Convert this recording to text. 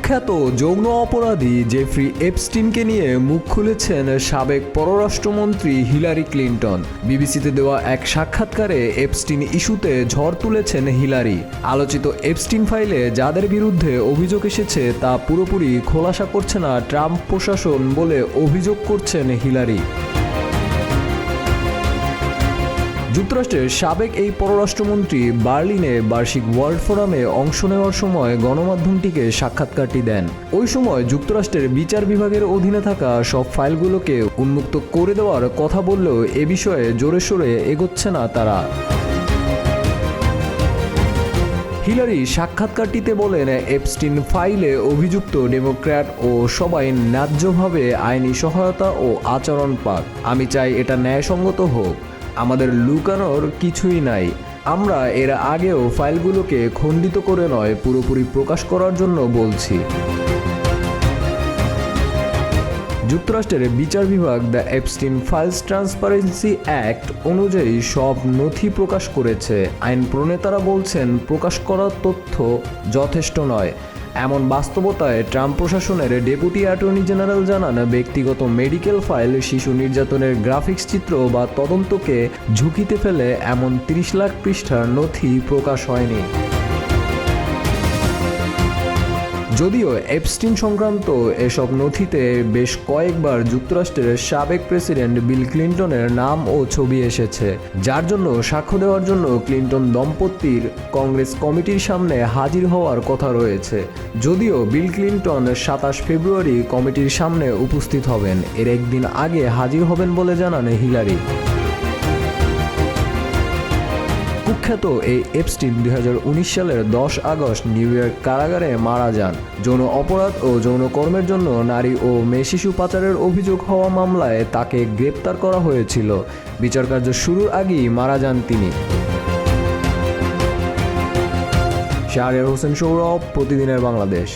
কুখ্যাত যৌন অপরাধী জেফ্রি এপস্টিনকে নিয়ে মুখ খুলেছেন সাবেক পররাষ্ট্রমন্ত্রী হিলারি ক্লিন্টন। বিবিসিতে দেওয়া এক সাক্ষাৎকারে এপস্টিন ইস্যুতে ঝড় তুলেছেন হিলারি। আলোচিত এপস্টিন ফাইলে যাদের বিরুদ্ধে অভিযোগ এসেছে তা পুরোপুরি খোলাসা করছে না ট্রাম্প প্রশাসন বলে অভিযোগ করছেন হিলারি। যুক্তরাষ্ট্রের সাবেক এই পররাষ্ট্রমন্ত্রী বার্লিনে বার্ষিক ওয়ার্ল্ড ফোরামে অংশ নেওয়ার সময় গণমাধ্যমটিকে সাক্ষাৎকারটি দেন। ওই সময় যুক্তরাষ্ট্রের বিচার বিভাগের অধীনে থাকা সব ফাইলগুলোকে উন্মুক্ত করে দেওয়ার কথা বললেও এ বিষয়ে জোরে সোরে এগোচ্ছে না তারা। হিলারি সাক্ষাৎকারটিতে বলেন, এপস্টিন ফাইলে অভিযুক্ত ডেমোক্র্যাট ও সবাই ন্যায্যভাবে আইনি সহায়তা ও আচরণ পাক। আমি চাই এটা ন্যায়সঙ্গত হোক। আমাদের লুকানোর কিছুই নাই। আমরা এর আগেও ফাইলগুলোকে খণ্ডিত করে নয়, পুরোপুরি প্রকাশ করার জন্য বলছি। যুক্তরাষ্ট্রের বিচার বিভাগ the Epstein files transparency act অনুযায়ী সব নথি প্রকাশ করেছে। আইন প্রণেতারা বলছেন প্রকাশ করার তথ্য যথেষ্ট নয়। এমন বাস্তবতায় ট্রাম্প প্রশাসনের ডেপুটি অ্যাটর্নি জেনারেল জানান, ব্যক্তিগত মেডিকেল ফাইল, শিশু নির্যাতনের গ্রাফিক্স চিত্র বা তদন্তকে ঝুঁকিতে ফেলে এমন 30 লাখ পৃষ্ঠার নথি প্রকাশ হয়নি। যদিও এপস্টিন সংক্রান্ত এসব নথিতে বেশ কয়েকবার যুক্তরাষ্ট্রের সাবেক প্রেসিডেন্ট বিল ক্লিন্টনের নাম ও ছবি এসেছে, যার জন্য সাক্ষ্য দেওয়ার জন্য ক্লিন্টন দম্পতির কংগ্রেস কমিটির সামনে হাজির হওয়ার কথা রয়েছে। যদিও বিল ক্লিন্টন 27 ফেব্রুয়ারি কমিটির সামনে উপস্থিত হবেন, এর একদিন আগে হাজির হবেন বলে জানান হিলারি। কুখ্যাত এই এপস্টিন 2019 সালের 10 আগস্ট নিউ ইয়র্ক কারাগারে মারা যান। যৌন অপরাধ ও যৌনকর্মের জন্য নারী ও মেয়ে শিশু পাচারের অভিযোগ হওয়া মামলায় তাকে গ্রেপ্তার করা হয়েছিল। বিচারকার্য শুরুর আগেই মারা যান তিনি। শাহরিয়ার হোসেন সৌরভ, প্রতিদিনের বাংলাদেশ।